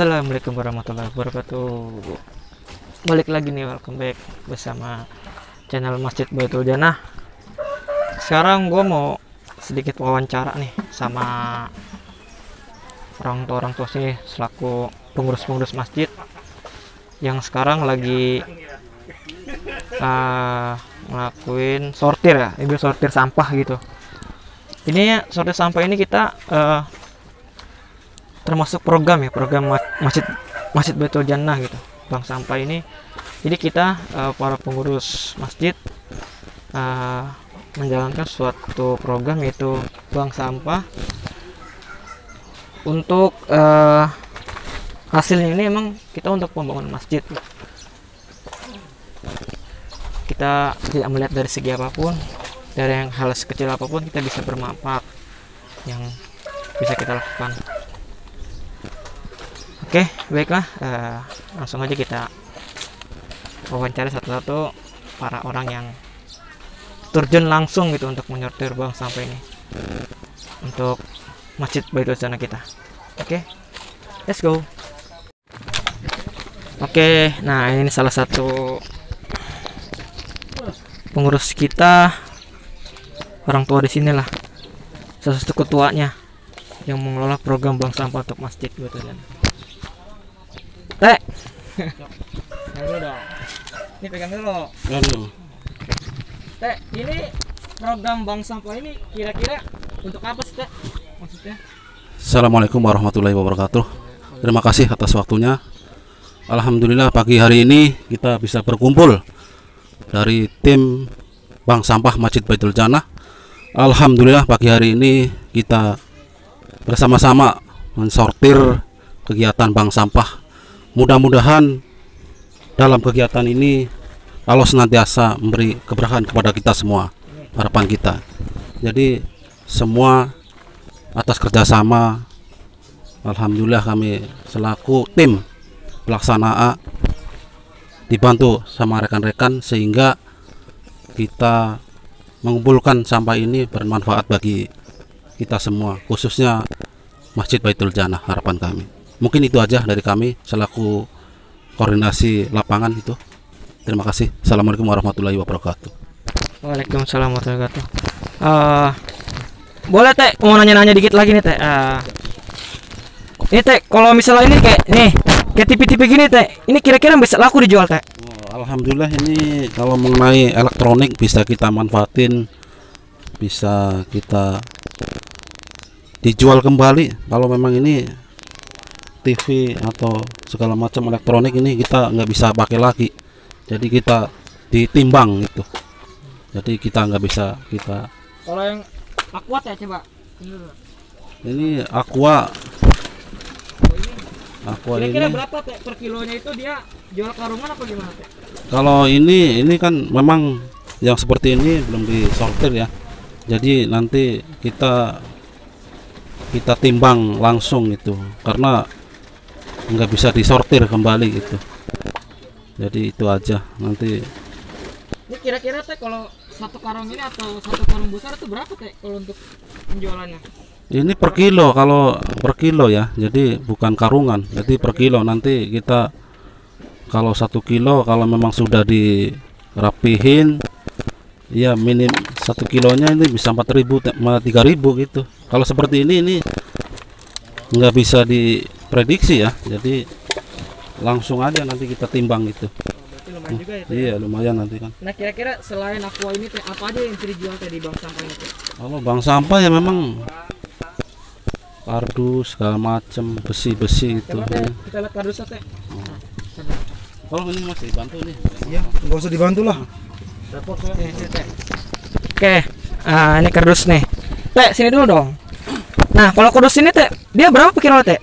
Assalamualaikum warahmatullahi wabarakatuh. Balik lagi nih, welcome back bersama channel Masjid Baitul Jannah. Sekarang gue mau sedikit wawancara nih sama orang tua sini selaku pengurus masjid yang sekarang lagi ngelakuin sortir ya, ibu sortir sampah gitu. Ini sortir sampah ini kita termasuk program Masjid Baitul Jannah gitu, bank sampah ini. Jadi kita para pengurus masjid menjalankan suatu program yaitu bank sampah. Untuk hasilnya ini emang kita untuk pembangunan masjid. Kita tidak melihat dari segi apapun, dari yang hal sekecil apapun kita bisa bermanfaat yang bisa kita lakukan. Oke, baiklah, langsung aja kita wawancara satu-satu para orang yang terjun langsung gitu untuk menyortir bank sampah ini untuk Masjid Baitul Jannah kita. Oke, let's go. Oke, nah ini salah satu pengurus kita, orang tua di sini lah, salah satu ketuanya yang mengelola program bank sampah untuk Masjid Baitul Jannah. Teh, dulu dong. Ini pegang dulu. Teh, ini program bank sampah ini kira-kira untuk apa sih, Teh? Maksudnya? Assalamualaikum warahmatullahi wabarakatuh. Terima kasih atas waktunya. Alhamdulillah pagi hari ini kita bisa berkumpul dari tim bank sampah Masjid Baitul Jannah. Alhamdulillah pagi hari ini kita bersama-sama mensortir kegiatan bank sampah. Mudah-mudahan dalam kegiatan ini Allah senantiasa memberi keberkahan kepada kita semua, harapan kita. Jadi semua atas kerjasama, alhamdulillah kami selaku tim pelaksana dibantu sama rekan-rekan sehingga kita mengumpulkan sampah ini bermanfaat bagi kita semua, khususnya Masjid Baitul Jannah, harapan kami. Mungkin itu aja dari kami selaku koordinasi lapangan itu. Terima kasih. Assalamualaikum warahmatullahi wabarakatuh. Waalaikumsalam warahmatullahi wabarakatuh. Boleh Teh, mau nanya-nanya dikit lagi nih Teh. Ini Teh, kalau misalnya ini kayak TV-TV gini Teh, ini kira-kira bisa laku dijual Teh? Alhamdulillah ini kalau mengenai elektronik bisa kita manfaatin, bisa kita dijual kembali. Kalau memang ini TV atau segala macam elektronik ini kita nggak bisa pakai lagi, jadi kita ditimbang gitu, jadi kita nggak bisa kita. Kalau yang Aqua ya coba ini Aqua kira-kira ini berapa Teh per kilonya? Itu dia jual karungan apa gimana Teh? kalau ini kan memang yang seperti ini belum disortir ya, jadi nanti kita timbang langsung gitu, karena nggak bisa disortir kembali gitu. Jadi itu aja nanti. Ini kira-kira Teh kalau satu karung ini atau satu karung besar itu berapa Teh kalau untuk penjualannya? Ini per kilo, kalau per kilo ya, jadi bukan karungan, jadi per kilo. Nanti kita kalau 1 kilo kalau memang sudah dirapihin ya minim 1 kilonya ini bisa 4.000 3.000 gitu. Kalau seperti ini nggak bisa diprediksi ya, jadi langsung aja nanti kita timbang gitu. Lumayan juga ya Teh? Iya lumayan nanti kan. Nah kira-kira selain Aqua ini Teh, apa aja yang bisa dijual Teh di bank sampah ini Teh? Kalau bank sampah ya memang kardus segala macam, besi-besi itu. Coba Teh, kita lihat kardusnya Teh. Kalau ini masih dibantu nih. Iya, nggak usah dibantu lah. Oke, ini kardus nih. Teh, sini dulu dong. Nah, kalau kardus ini Teh, dia berapa per kilo Teh?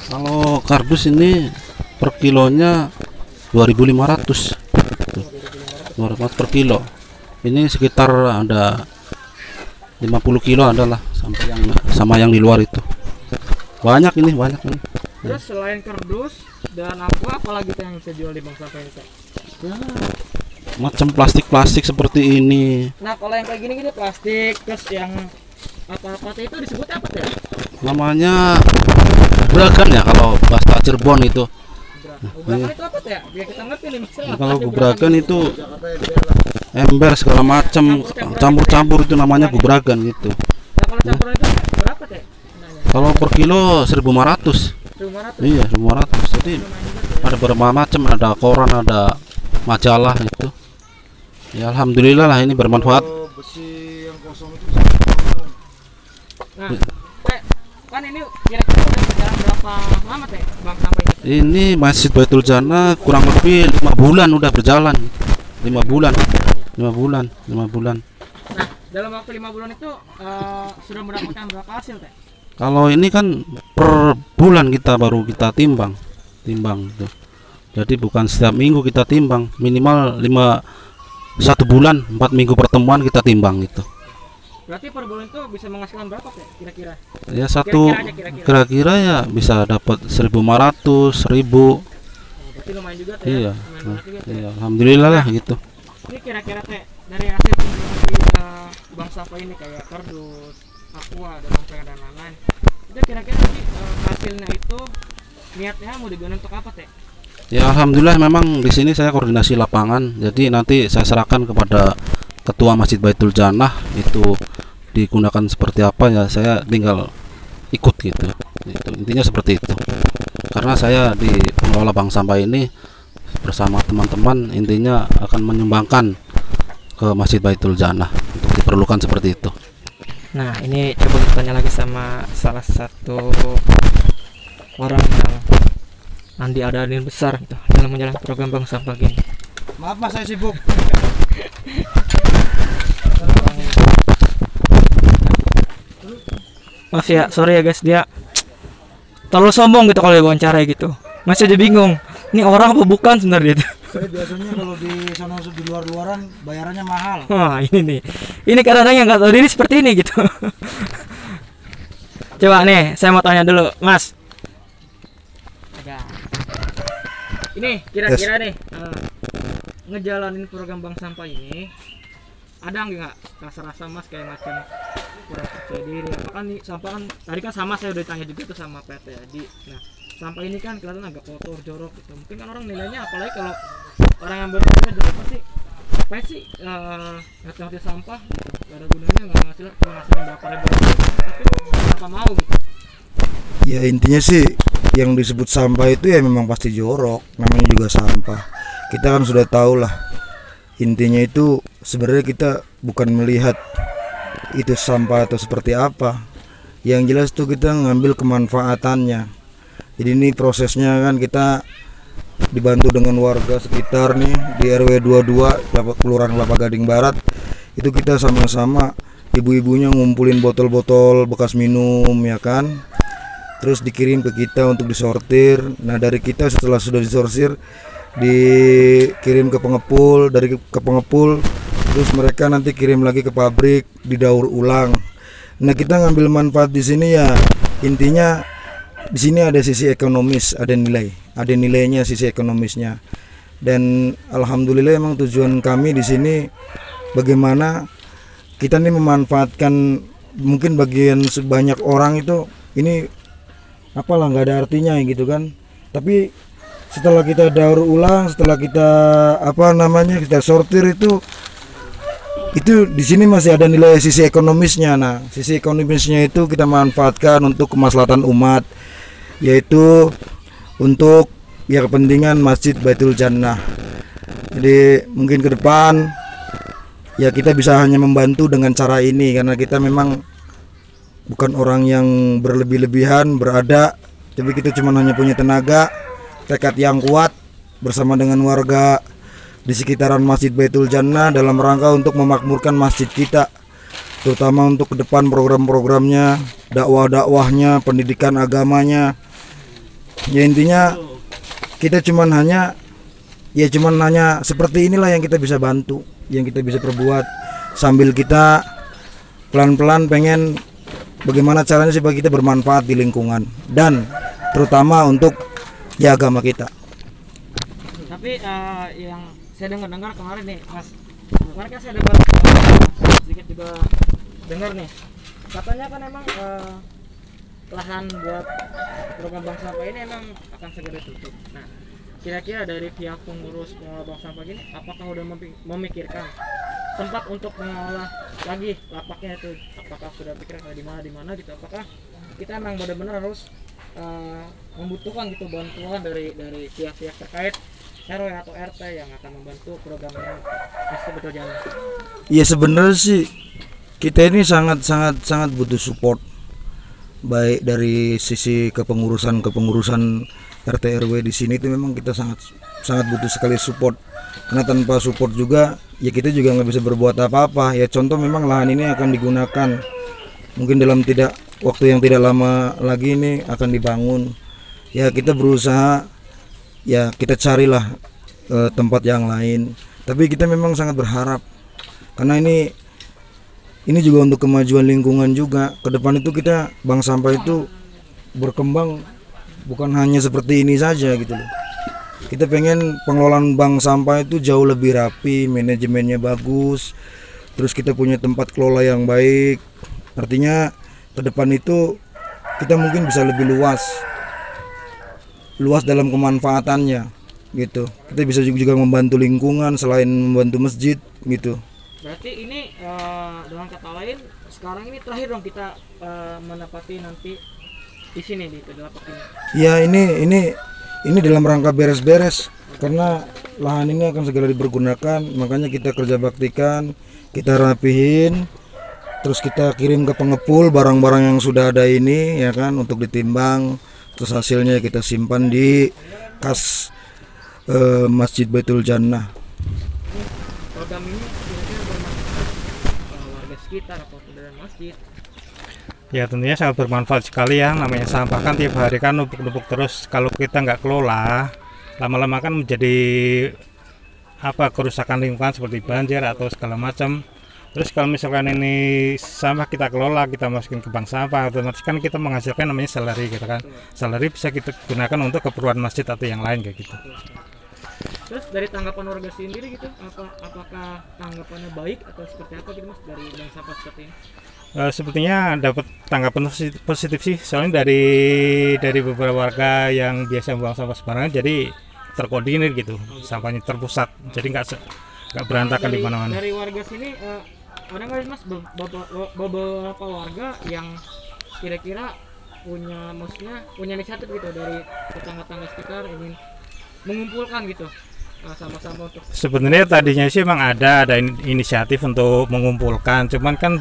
Kalau kardus ini per kilonya 2.500. 2.500 per kilo. Ini sekitar ada 50 kilo adalah sama yang di luar itu. Banyak ini. Terus selain kardus dan apalagi Teh yang bisa jual di bank sampah ini Teh? Ya, macam plastik seperti ini. Nah, kalau yang kayak gini plastik, terus yang apa-apa Teh itu disebut apa Teh? Namanya Gebrakan ya kalau bahasa Cirebon itu. Gebrakan itu apa teh? Biar kita ngerti nih misalnya. Kalau gebrakan itu ember segala macam campur-campur itu namanya gebrakan gitu. Nah, kalau campuran itu berapa teh? Kalau per kilo 1.500. 1.500. Iya 1.500. Jadi ada berapa macam, ada koran, ada majalah gitu. Ya alhamdulillah lah ini bermanfaat. Besi yang kosong itu Nah, teh, kan ini kira-kira udah berjalan berapa lama teh Bang sampai ini? Ini Masjid Baitul Jannah kurang lebih 5 bulan udah berjalan. 5 bulan. 5 bulan. Nah, dalam waktu 5 bulan itu sudah mendapatkan berapa hasil teh? Kalau ini kan per bulan kita baru kita timbang gitu. Jadi bukan setiap minggu kita timbang, minimal 1 bulan 4 minggu pertemuan kita timbang gitu. Berarti per bulan itu bisa menghasilkan berapa teh kira-kira? Ya satu Kira-kira. kira-kira ya bisa dapat 1.500, 1.000. Berarti lumayan juga teh. Iya. Lumayan banget juga, teh. Iya, alhamdulillah lah gitu. Ini kira-kira teh dari hasil penjualan bank sampah ini kayak kardus, aqua, dan lampion dan lain-lain. Itu kira-kira nanti hasilnya itu niatnya mau digunakan untuk apa teh? Ya alhamdulillah memang di sini saya koordinasi lapangan. Jadi nanti saya serahkan kepada Ketua Masjid Baitul Jannah itu digunakan seperti apa ya saya tinggal ikut gitu. Itu intinya seperti itu. Karena saya di pengelola bank sampah ini bersama teman-teman intinya akan menyumbangkan ke Masjid Baitul Jannah untuk diperlukan seperti itu. Nah, ini coba kita tanya lagi sama salah satu orang yang nanti ada andil besar gitu dalam menjalankan program bank sampah gini. maaf mas saya sibuk. Maaf ya, sorry ya guys, dia terlalu sombong gitu kalau diwawancara gitu. Masih aja bingung, ini orang apa bukan sebenarnya itu. Saya biasanya kalau di sana di luar-luaran bayarannya mahal. Wah ini nih, ini kadang-kadang yang nggak tahu diri seperti ini gitu. Coba nih, saya mau tanya dulu, Mas. Ini kira-kira nih ngejalanin program bank sampah ini ada nggak rasa-rasa Mas kayak macam kurang percaya diri? Apa kan nih sampah kan tadi kan sama saya udah ditanya juga tuh sama PT Adi. Nah sampah ini kan kelihatan agak kotor jorok gitu. Mungkin kan orang nilainya apalagi kalau orang yang berpikir jorok pasti apa sih ngerti sampah gitu. Gak ada gunanya nggak ngasilin berapa ribu tapi kenapa mau gitu. Ya intinya sih yang disebut sampah itu ya memang pasti jorok, namanya juga sampah. Kita kan sudah tahu lah. Intinya itu sebenarnya kita bukan melihat itu sampah atau seperti apa. Yang jelas tuh kita ngambil kemanfaatannya. Jadi ini prosesnya kan kita dibantu dengan warga sekitar nih di RW 22 Kelurahan Kelapa Gading Barat. Itu kita sama-sama ibu-ibunya ngumpulin botol-botol bekas minum ya kan. Terus dikirim ke kita untuk disortir. Nah dari kita setelah sudah disortir dikirim ke pengepul, dari ke pengepul terus mereka nanti kirim lagi ke pabrik didaur ulang. Nah kita ngambil manfaat di sini ya intinya di sini ada sisi ekonomis, ada nilainya sisi ekonomisnya. Dan alhamdulillah emang tujuan kami di sini bagaimana kita nih memanfaatkan mungkin bagian sebanyak orang itu ini apalah nggak ada artinya gitu kan. Tapi setelah kita daur ulang, setelah kita kita sortir itu di sini masih ada nilai sisi ekonomisnya. Nah sisi ekonomisnya itu kita manfaatkan untuk kemaslahatan umat, yaitu untuk ya kepentingan Masjid Baitul Jannah. Jadi mungkin ke depan ya kita bisa hanya membantu dengan cara ini karena kita memang bukan orang yang berlebih-lebihan berada, tapi kita cuma hanya punya tenaga, tekad yang kuat bersama dengan warga di sekitaran Masjid Baitul Jannah dalam rangka untuk memakmurkan masjid kita, terutama untuk ke depan program-programnya, dakwah-dakwahnya, pendidikan agamanya. Ya intinya kita cuman hanya seperti inilah yang kita bisa bantu, yang kita bisa perbuat sambil kita pelan-pelan pengen bagaimana caranya supaya kita bermanfaat di lingkungan dan terutama untuk ya agama kita. Tapi yang saya dengar kemarin nih Mas, kemarin kan saya dengar sedikit juga dengar nih katanya kan emang lahan buat program bank sampah ini emang akan segera tutup. Nah, kira-kira dari pihak pengurus pengelola bank sampah ini apakah udah memikirkan tempat untuk mengolah lagi lapaknya itu? Apakah sudah pikirkan di mana gitu? Apakah kita emang benar-benar harus membutuhkan gitu bantuan dari pihak-pihak terkait RW atau RT yang akan membantu program ini Masjid Baitul Jannah? Ya sebenarnya sih kita ini sangat butuh support, baik dari sisi kepengurusan RT RW di sini itu memang kita sangat butuh sekali support, karena tanpa support juga ya kita juga nggak bisa berbuat apa-apa. Ya contoh memang lahan ini akan digunakan mungkin dalam waktu yang tidak lama lagi ini akan dibangun. Ya kita berusaha, ya kita carilah tempat yang lain, tapi kita memang sangat berharap karena ini juga untuk kemajuan lingkungan juga. Ke depan itu kita bank sampah itu berkembang bukan hanya seperti ini saja gitu loh. Kita pengen pengelolaan bank sampah itu jauh lebih rapi, manajemennya bagus, terus kita punya tempat kelola yang baik. Artinya ke depan itu kita mungkin bisa lebih luas dalam kemanfaatannya gitu. Kita bisa juga membantu lingkungan selain membantu masjid gitu. Berarti ini dengan kata lain sekarang ini terakhir dong kita menepati nanti di sini di Kedelapak ini. Ya ini dalam rangka beres-beres karena lahan ini akan segera dipergunakan, makanya kita kerja baktikan, kita rapihin, terus kita kirim ke pengepul barang-barang yang sudah ada ini ya kan untuk ditimbang, terus hasilnya kita simpan di kas Masjid Baitul Jannah. Program ini warga sekitar atau dari masjid? Ya tentunya sangat bermanfaat sekali ya, namanya sampah kan tiap hari kan numpuk-numpuk terus, kalau kita nggak kelola lama-lama kan menjadi kerusakan lingkungan seperti banjir atau segala macam. Terus kalau misalkan ini sampah kita kelola, kita masukin ke bank sampah, otomatis kan kita menghasilkan namanya salary gitu kan. Salary bisa kita gunakan untuk keperluan masjid atau yang lain kayak gitu. Terus dari tanggapan warga sendiri gitu, apakah tanggapannya baik atau seperti apa gitu Mas dari bank sampah seperti ini? Sepertinya dapat tanggapan positif sih, soalnya dari beberapa warga yang biasa membuang sampah sembarangan jadi terkoordinir gitu, sampahnya terpusat, jadi nggak berantakan di mana-mana. Dari warga sini ada nggak Mas beberapa warga yang kira-kira punya inisiatif gitu dari tetangga-tetangga sekitar ingin mengumpulkan gitu sama-sama untuk? Sebenarnya tadinya sih emang ada inisiatif untuk mengumpulkan, cuman kan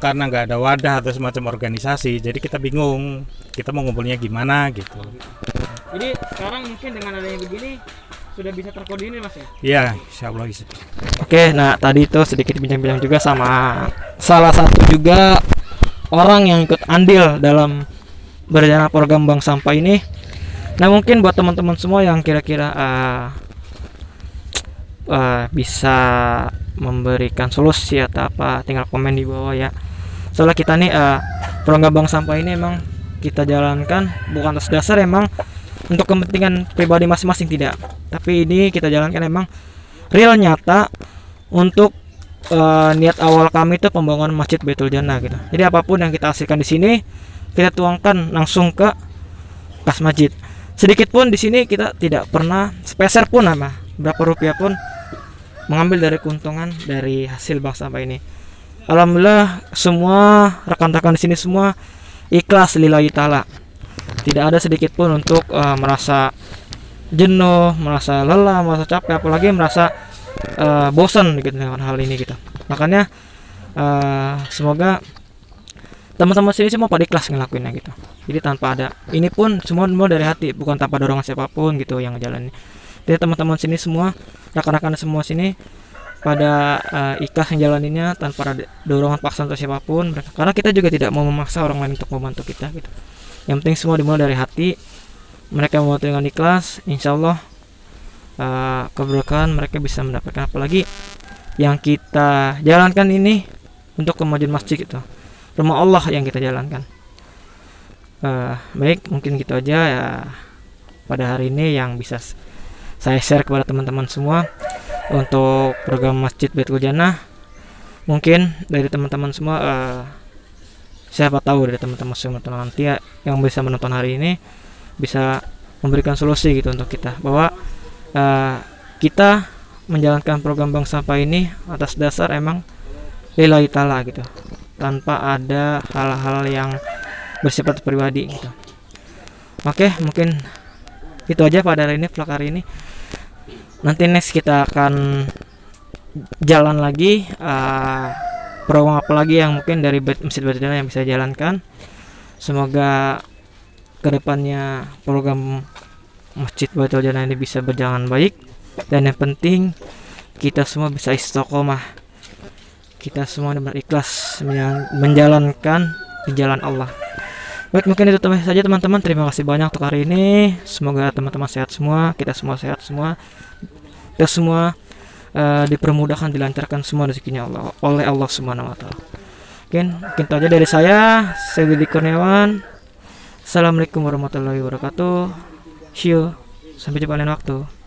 karena nggak ada wadah atau semacam organisasi, jadi kita bingung kita mau ngumpulnya gimana gitu. Jadi sekarang mungkin dengan adanya begini sudah bisa terkoordinir Mas ya? Iya, insya Allah bisa. Oke, nah tadi itu sedikit bincang-bincang juga sama salah satu juga orang yang ikut andil dalam berencana program bank sampah ini. Nah mungkin buat teman-teman semua yang kira-kira bisa memberikan solusi atau apa, tinggal komen di bawah ya. Soalnya kita nih program bank sampah ini emang kita jalankan bukan atas dasar emang untuk kepentingan pribadi masing-masing, tidak, tapi ini kita jalankan emang real nyata untuk niat awal kami itu pembangunan Masjid Baitul Jannah gitu. Jadi apapun yang kita hasilkan di sini kita tuangkan langsung ke kas masjid. Sedikit pun di sini kita tidak pernah sepeser pun berapa rupiah pun mengambil dari keuntungan dari hasil bank sampah ini. Alhamdulillah semua rekan-rekan di sini semua ikhlas lillahi taala. Tidak ada sedikit pun untuk merasa jenuh, merasa lelah, merasa capek, apalagi merasa bosan gitu dengan hal ini gitu. Makanya semoga teman-teman sini semua pada ikhlas ngelakuinnya gitu. Jadi tanpa ada ini pun semua dari hati, bukan tanpa dorongan siapapun gitu yang ngejalanin. Jadi teman-teman sini semua, rekan-rekan semua sini pada ikhlas ngejalaninnya tanpa ada dorongan paksa untuk siapapun. Karena kita juga tidak mau memaksa orang lain untuk membantu kita gitu. Yang penting semua dimulai dari hati. Mereka membantu dengan ikhlas, insya Allah keberkahan mereka bisa mendapatkan. Apalagi yang kita jalankan ini untuk kemajuan masjid gitu, rumah Allah yang kita jalankan. Baik, mungkin gitu aja ya pada hari ini yang bisa saya share kepada teman-teman semua untuk program Masjid Baitul Jannah. Mungkin dari teman-teman semua siapa tahu dari teman-teman semua nanti yang bisa menonton hari ini bisa memberikan solusi gitu untuk kita, bahwa kita menjalankan program bank sampah ini atas dasar emang lillahi ta'ala gitu, tanpa ada hal-hal yang bersifat pribadi gitu. Oke, mungkin itu aja pada hari ini, vlog hari ini. Nanti next kita akan jalan lagi program apa lagi yang mungkin dari Masjid Baitul Jannah yang bisa jalankan. Semoga kedepannya program Masjid Baitul Jannah ini bisa berjalan baik, dan yang penting kita semua bisa istiqomah, kita semua berikhlas menjalankan di jalan Allah. Baik, mungkin itu saja teman-teman. Terima kasih banyak untuk hari ini. Semoga teman-teman sehat semua, kita semua sehat semua, kita semua dipermudahkan, dilancarkan semua rezekinya Allah oleh Allah Subhanahu wa taala. Mungkin itu aja dari saya Didi Kurniawan. Assalamualaikum warahmatullahi wabarakatuh. See you. Sampai jumpa lain waktu.